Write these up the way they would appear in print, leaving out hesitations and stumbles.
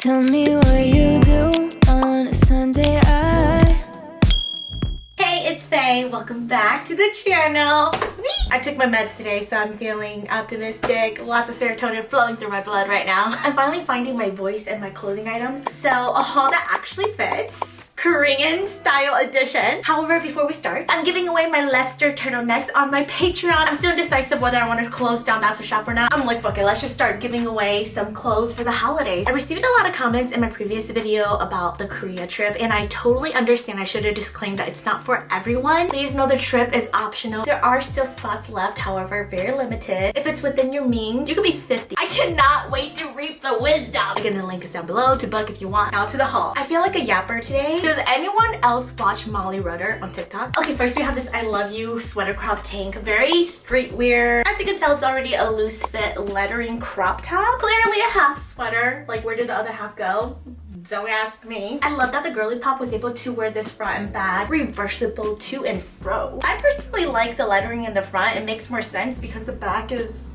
Tell me what you do on a Sunday. Hey, it's Faye. Welcome back to the channel. I took my meds today, so I'm feeling optimistic. Lots of serotonin flowing through my blood right now. I'm finally finding my voice in my clothing items. So a haul that actually fits. Korean style edition. However, before we start, I'm giving away my Leicester turtlenecks on my Patreon. I'm still indecisive whether I want to close down That's a Shop or not. I'm like, fuck it, let's just start giving away some clothes for the holidays. I received a lot of comments in my previous video about the Korea trip, and I totally understand. I should have disclaimed that it's not for everyone. Please know the trip is optional. There are still spots left, however, very limited. If it's within your means, you could be 50. I cannot wait to reap the wisdom. Again, the link is down below to book if you want. Now to the haul. I feel like a yapper today. Does anyone else watch Molly Rudder on TikTok? Okay, first we have this I Love You sweater crop tank. Very streetwear. As you can tell, it's already a loose fit lettering crop top. Clearly a half sweater. Like, where did the other half go? Don't ask me. I love that the girly pop was able to wear this front and back, reversible to and fro. I personally like the lettering in the front. It makes more sense because the back is,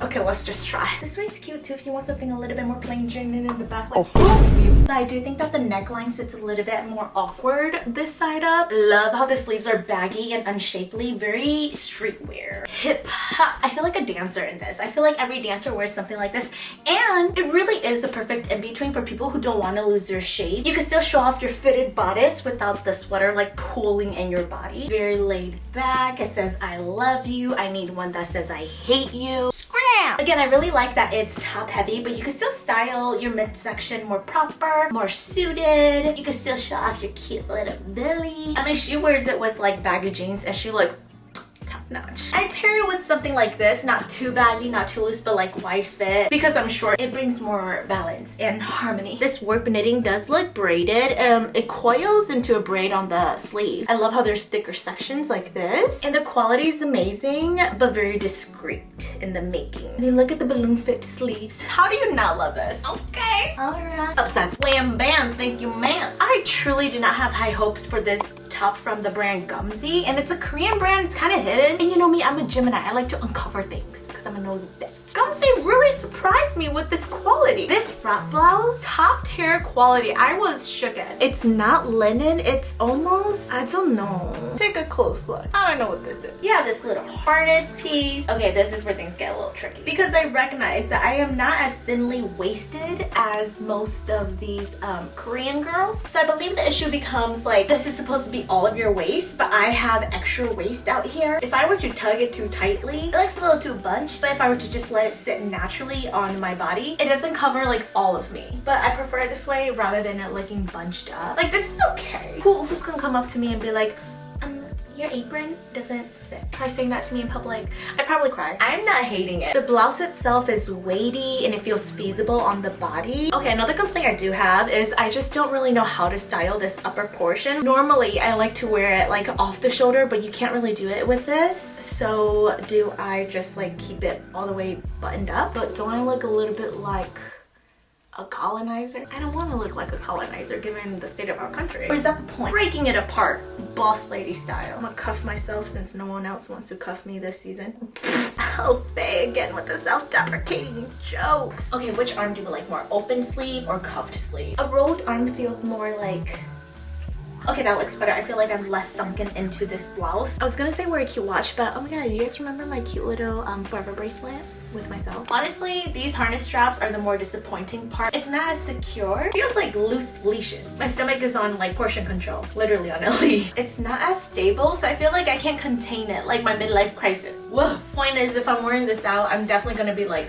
okay, let's just try. This one's cute too if you want something a little bit more plain Jane in the back. Like, but I do think that the neckline sits a little bit more awkward this side up. Love how the sleeves are baggy and unshapely. Very streetwear. Hip hop. I feel like a dancer in this. I feel like every dancer wears something like this. And it really is the perfect in-between for people who don't want to lose their shape. You can still show off your fitted bodice without the sweater like pulling in your body. Very laid back. It says I love you. I need one that says I hate you. Again, I really like that it's top heavy, but you can still style your midsection more proper, more suited. You can still show off your cute little belly. I mean, she wears it with like baggy jeans and she looks top notch. I'd pair it with something like this, not too baggy, not too loose, but like wide fit. Because I'm short, it brings more balance and harmony. This warp knitting does look braided. It coils into a braid on the sleeve. I love how there's thicker sections like this. And the quality is amazing, but very discreet in the making. I mean, look at the balloon fit sleeves. How do you not love this? Okay. Alright. Obsessed. Wham bam, thank you ma'am. I truly do not have high hopes for this top from the brand Boxy, and it's a Korean brand. It's kind of hidden, and you know me, I'm a Gemini. I like to uncover things because I'm a nosy bitch. Boxy really surprised me with this quality. This wrap blouse, top tier quality. I was shooken. It's not linen. It's almost, I don't know. Take a close look. I don't know what this is. You have this little harness piece. Okay, this is where things get a little tricky because I recognize that I am not as thinly waisted as most of these Korean girls. So I believe the issue becomes like, this is supposed to be all of your waist, but I have extra waist out here. If I were to tug it too tightly, it looks a little too bunched, but if I were to just let it sit naturally on my body, it doesn't cover like all of me. But I prefer it this way rather than it looking bunched up. Like, this is okay. Who's gonna come up to me and be like, your apron doesn't fit. Try saying that to me in public. I'd probably cry. I'm not hating it. The blouse itself is weighty and it feels feasible on the body. Okay, another complaint I do have is I just don't really know how to style this upper portion. Normally, I like to wear it like off the shoulder, but you can't really do it with this. So do I just like keep it all the way buttoned up? But don't I look a little bit like a colonizer? I don't want to look like a colonizer given the state of our country. Or is that the point? Breaking it apart, boss lady style. I'm gonna cuff myself since no one else wants to cuff me this season. Oh, Faye again with the self-deprecating jokes. Okay, which arm do you like more? Open sleeve or cuffed sleeve? A rolled arm feels more like, okay, that looks better. I feel like I'm less sunken into this blouse. I was gonna say wear a cute watch, but oh my god, you guys remember my cute little forever bracelet with myself? Honestly, these harness straps are the more disappointing part. It's not as secure. It feels like loose leashes. My stomach is on like portion control, literally on a leash. It's not as stable, so I feel like I can't contain it, like my midlife crisis. Woof. Point is, if I'm wearing this out, I'm definitely gonna be like,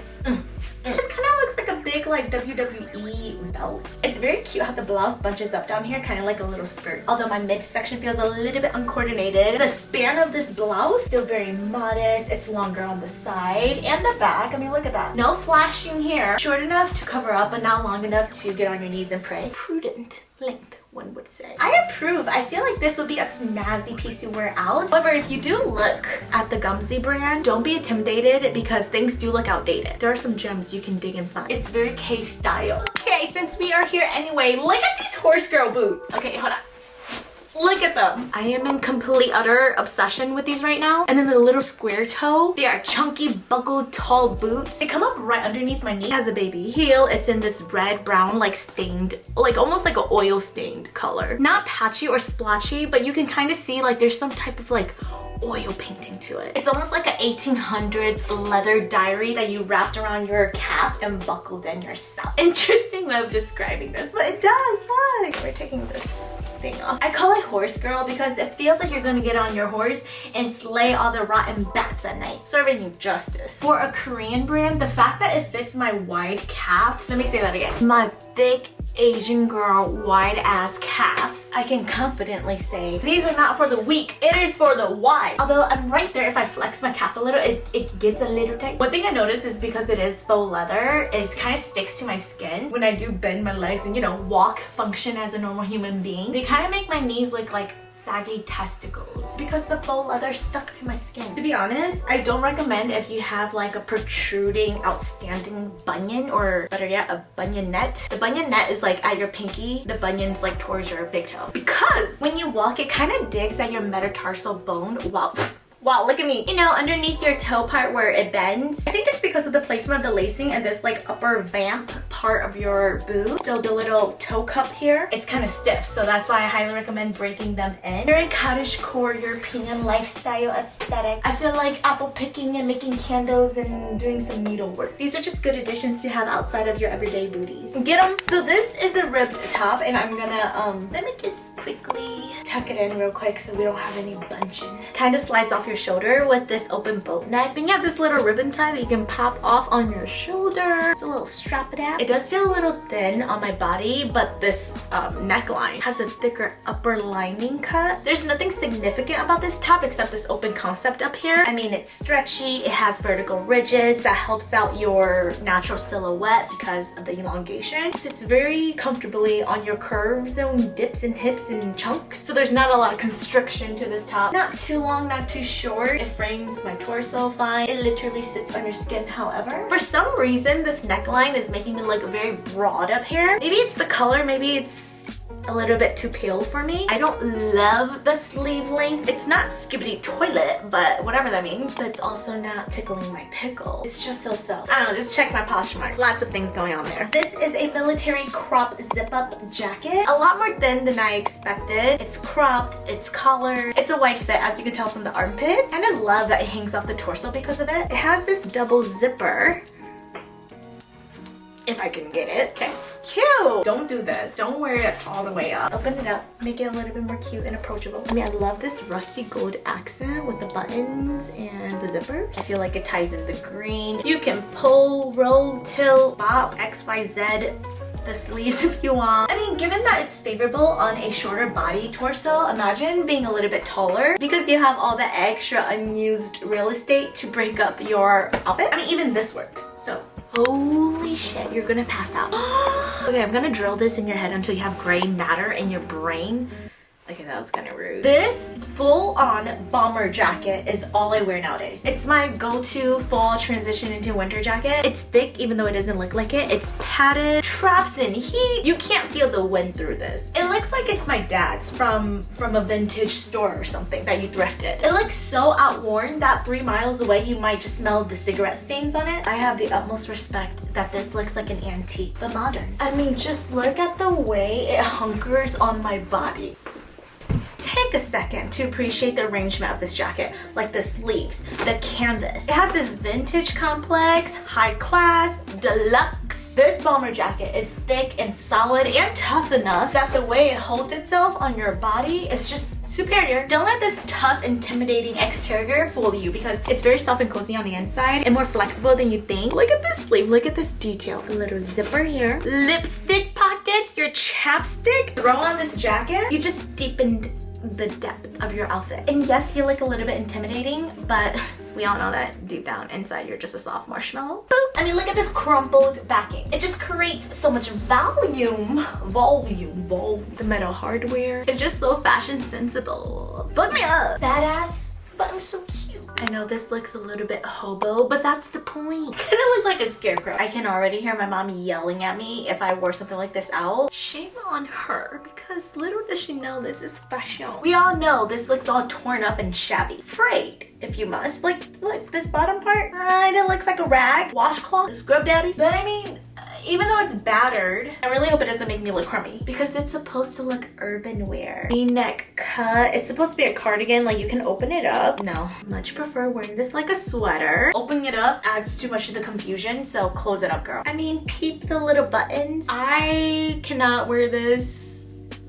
This kind of looks like a big like WWE belt. It's very cute how the blouse bunches up down here, kind of like a little skirt. Although my midsection feels a little bit uncoordinated. The span of this blouse, still very modest. It's longer on the side and the back. I mean, look at that. No flashing here. Short enough to cover up, but not long enough to get on your knees and pray. Prudent length, one would say. I approve. I feel like this would be a snazzy piece to wear out. However, if you do look at the Boxy brand, don't be intimidated because things do look outdated. There are some gems you can dig and find. It's very kstyle. Okay, since we are here anyway, look at these horse girl boots. Okay, hold on. Look at them. I am in complete utter obsession with these right now. And then the little square toe. They are chunky, buckled, tall boots. They come up right underneath my knee. It has a baby heel. It's in this red, brown, like stained, like almost like an oil stained color. Not patchy or splotchy, but you can kind of see like there's some type of like oil painting to it. It's almost like an 1800s leather diary that you wrapped around your calf and buckled in yourself. Interesting way of describing this, but it does. Look, we're taking this thing off. I call it horse girl because it feels like you're gonna get on your horse and slay all the rotten bats at night, serving you justice. For a Korean brand, the fact that it fits my wide calves, let me say that again, my thick Asian girl wide ass calves, I can confidently say these are not for the weak, it is for the wide. Although I'm right there, if I flex my calf a little, it gets a little tight. One thing I noticed is because it is faux leather, it kind of sticks to my skin when I do bend my legs and, you know, walk, function as a normal human being. They kind of make my knees look like saggy testicles because the faux leather stuck to my skin. To be honest, I don't recommend if you have like a protruding, outstanding bunion, or better yet, a bunionette. The bunionette is like at your pinky, the bunion's like towards your big toe. Because when you walk, it kind of digs at your metatarsal bone. Wow, look at me. You know, underneath your toe part where it bends. I think it's because of the placement of the lacing and this like upper vamp part of your boot. So the little toe cup here, it's kind of stiff. So that's why I highly recommend breaking them in. Very cottagecore European lifestyle aesthetic. I feel like apple picking and making candles and doing some needlework. These are just good additions to have outside of your everyday booties. Get them. So this is a ribbed top and I'm gonna, let me just quickly tuck it in real quick so we don't have any bunching. Kind of slides off your shoulder with this open boat neck. Then you have this little ribbon tie that you can pop off on your shoulder. It's a little strap it out. It does feel a little thin on my body, but this neckline has a thicker upper lining cut. There's nothing significant about this top except this open concept up here. I mean, it's stretchy, it has vertical ridges that helps out your natural silhouette because of the elongation. It sits very comfortably on your curves and dips and hips and chunks. So there's not a lot of constriction to this top. Not too long, not too short. It frames my torso fine. It literally sits on your skin, however. For some reason, this neckline is making me look very broad up here. Maybe it's the color, maybe it's a little bit too pale for me. I don't love the sleeve length. It's not skibbity toilet, but whatever that means. But it's also not tickling my pickle. It's just so-so. I don't know, just check my Poshmark. Lots of things going on there. This is a military crop zip-up jacket. A lot more thin than I expected. It's cropped, it's collared. It's a wide fit, as you can tell from the armpits. And I love that it hangs off the torso because of it. It has this double zipper. If I can get it. Okay. Cute! Don't do this. Don't wear it all the way up. Open it up. Make it a little bit more cute and approachable. I mean, I love this rusty gold accent with the buttons and the zippers. I feel like it ties in the green. You can pull, roll, tilt, bop, XYZ the sleeves if you want. I mean, given that it's favorable on a shorter body torso, imagine being a little bit taller because you have all the extra unused real estate to break up your outfit. I mean, even this works. So holy shit, you're gonna pass out. Okay, I'm gonna drill this in your head until you have gray matter in your brain. Okay, that was kind of rude. This full-on bomber jacket is all I wear nowadays. It's my go-to fall transition into winter jacket. It's thick, even though it doesn't look like it. It's padded, traps in heat. You can't feel the wind through this. It looks like it's my dad's from a vintage store or something that you thrifted. It looks so outworn that 3 miles away you might just smell the cigarette stains on it. I have the utmost respect that this looks like an antique, but modern. I mean, just look at the way it hunkers on my body. Take a second to appreciate the arrangement of this jacket, like the sleeves, the canvas. It has this vintage complex, high class, deluxe. This bomber jacket is thick and solid and tough enough that the way it holds itself on your body is just superior. Don't let this tough, intimidating exterior fool you because it's very soft and cozy on the inside and more flexible than you think. Look at this sleeve, look at this detail. A little zipper here. Lipstick pockets, your chapstick. Throw on this jacket, you just deepened the depth of your outfit. And yes, you look a little bit intimidating, but we all know that deep down inside you're just a soft marshmallow. Boop. I mean, look at this crumpled backing. It just creates so much volume. The metal hardware is just so fashion sensible. Fuck me up. Badass but I'm so cute. I know this looks a little bit hobo, but that's the point. Kind of look like a scarecrow. I can already hear my mom yelling at me if I wore something like this out. Shame on her, because little does she know this is fashion. We all know this looks all torn up and shabby. Frayed, if you must. Like, look, this bottom part, it looks like a rag, washcloth, scrub daddy. But I mean, even though it's battered, I really hope it doesn't make me look crummy because it's supposed to look urban wear. V-neck cut. It's supposed to be a cardigan, like you can open it up. No, much prefer wearing this like a sweater. Opening it up adds too much to the confusion, so close it up, girl. I mean, peep the little buttons. I cannot wear this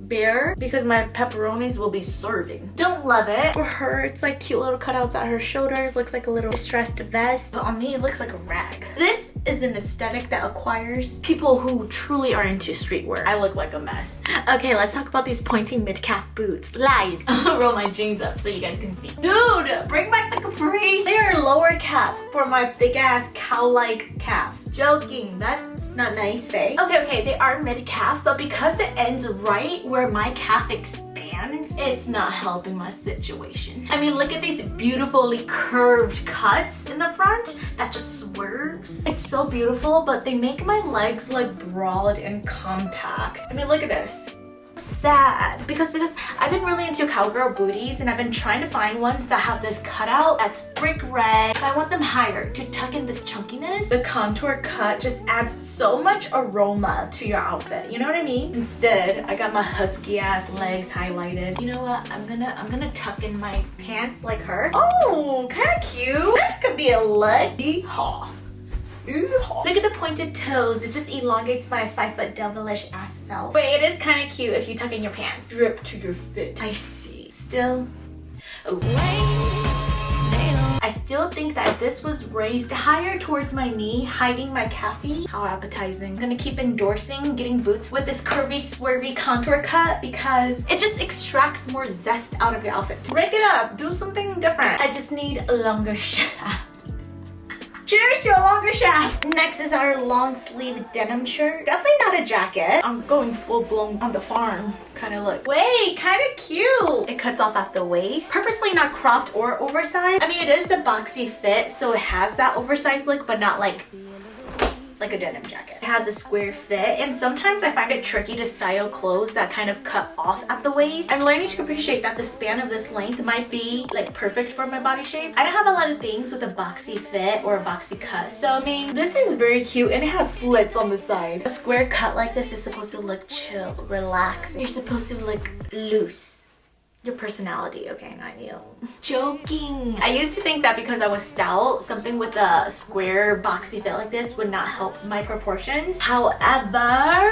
bare because my pepperonis will be serving. Don't love it. For her, it's like cute little cutouts at her shoulders. Looks like a little distressed vest. But on me, it looks like a rag. This is an aesthetic that acquires people who truly are into streetwear. I look like a mess. Okay, let's talk about these pointy mid-calf boots. Lies. I'll roll my jeans up so you guys can see. Dude, bring back the capris. They are lower calf for my thick-ass cow-like calves. Joking. That's not nice, Faye. Okay, they are mid-calf, but because it ends right where my calf expands, it's not helping my situation. I mean, look at these beautifully curved cuts in the front that just swerves. It's so beautiful, but they make my legs look broad and compact. I mean, look at this. Sad because I've been really into cowgirl booties and I've been trying to find ones that have this cutout that's brick red. I want them higher to tuck in this chunkiness. The contour cut just adds so much aroma to your outfit, you know what I mean? Instead, I got my husky ass legs highlighted. You know what? I'm gonna tuck in my pants like her. Oh, kind of cute. This could be a leg. Yeehaw. Look at the pointed toes. It just elongates my 5-foot devilish ass self. But it is kind of cute if you tuck in your pants. Drip to your fit. I see. Still. I still think that if this was raised higher towards my knee, hiding my calfie, how appetizing. I'm gonna keep endorsing getting boots with this curvy, swervy contour cut because it just extracts more zest out of your outfit. Break it up. Do something different. I just need a longer shaft. Cheers to a longer shaft. Next is our long sleeve denim shirt. Definitely not a jacket. I'm going full blown on the farm kind of look. Wait, kind of cute. It cuts off at the waist. Purposely not cropped or oversized. I mean, it is a boxy fit, so it has that oversized look, but not like a denim jacket. It has a square fit, and sometimes I find it tricky to style clothes that kind of cut off at the waist. I'm learning to appreciate that the span of this length might be like perfect for my body shape. I don't have a lot of things with a boxy fit or a boxy cut, so I mean, this is very cute and it has slits on the side. A square cut like this is supposed to look chill, relaxing. You're supposed to look loose. Your personality, okay, not you. Joking. I used to think that because I was stout, something with a square boxy fit like this would not help my proportions. However,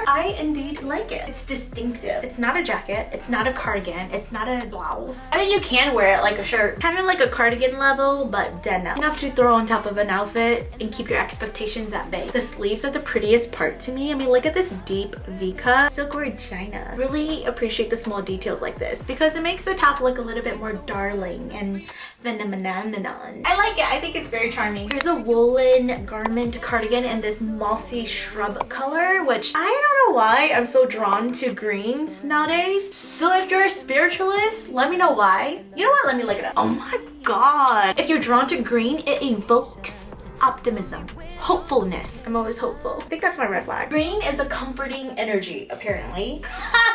I indeed like it. It's distinctive. It's not a jacket. It's not a cardigan. It's not a blouse. I think you can wear it like a shirt. Kind of like a cardigan level, but denim. Enough to throw on top of an outfit and keep your expectations at bay. The sleeves are the prettiest part to me. I mean, look at this deep V-cut. So gorgeous. Really appreciate the small details like this because it makes the top look a little bit more darling and phenomenon. I like it. I think it's very charming. Here's a woolen garment cardigan in this mossy shrub color, which I don't know why I'm so drawn to greens nowadays. So if you're a spiritualist, let me know why. You know what? Let me look it up. Oh my god. If you're drawn to green, it evokes optimism, hopefulness. I'm always hopeful. I think that's my red flag. Green is a comforting energy, apparently.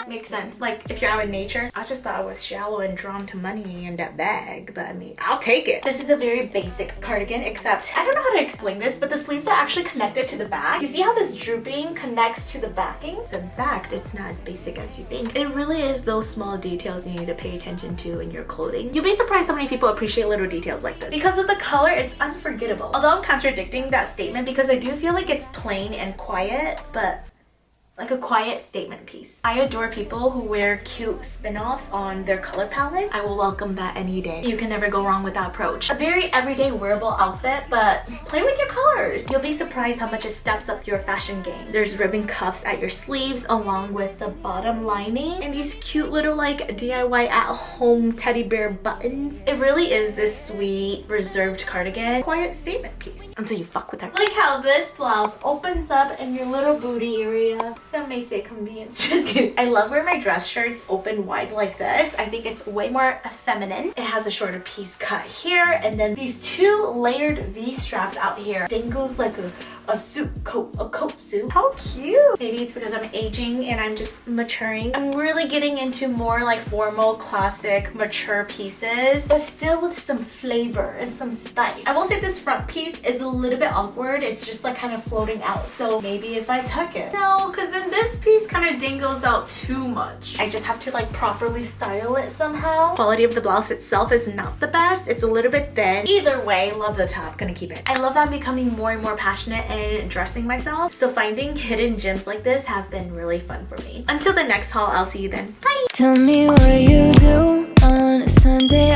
Makes sense. Like, if you're out in nature. I just thought I was shallow and drawn to money and that bag, but I mean, I'll take it. This is a very basic cardigan, except I don't know how to explain this, but the sleeves are actually connected to the back. You see how this drooping connects to the backing? So in fact, it's not as basic as you think. It really is those small details you need to pay attention to in your clothing. You'll be surprised how many people appreciate little details like this. Because of the color, it's unforgettable. Although I'm contradicting that statement because I do feel like it's plain and quiet, but like a quiet statement piece. I adore people who wear cute spin-offs on their color palette. I will welcome that any day. You can never go wrong with that approach. A very everyday wearable outfit, but play with your colors. You'll be surprised how much it steps up your fashion game. There's ribbon cuffs at your sleeves along with the bottom lining and these cute little like DIY at-home teddy bear buttons. It really is this sweet, reserved cardigan. Quiet statement piece until you fuck with her. Like how this blouse opens up in your little booty area. Some may say convenience. Just kidding. I love wearing my dress shirts open wide like this. I think it's way more feminine. It has a shorter piece cut here, and then these two layered V straps out here. Dangles like a coat suit. How cute. Maybe it's because I'm aging and I'm just maturing. I'm really getting into more like formal, classic, mature pieces, but still with some flavor and some spice. I will say this front piece is a little bit awkward. It's just like kind of floating out. So maybe if I tuck it. No, because then this piece kind of dangles out too much. I just have to like properly style it somehow. Quality of the blouse itself is not the best. It's a little bit thin. Either way, love the top. Gonna keep it. I love that I'm becoming more and more passionate in dressing myself. So finding hidden gems like this have been really fun for me. Until the next haul, I'll see you then. Bye! Tell me what you do on a Sunday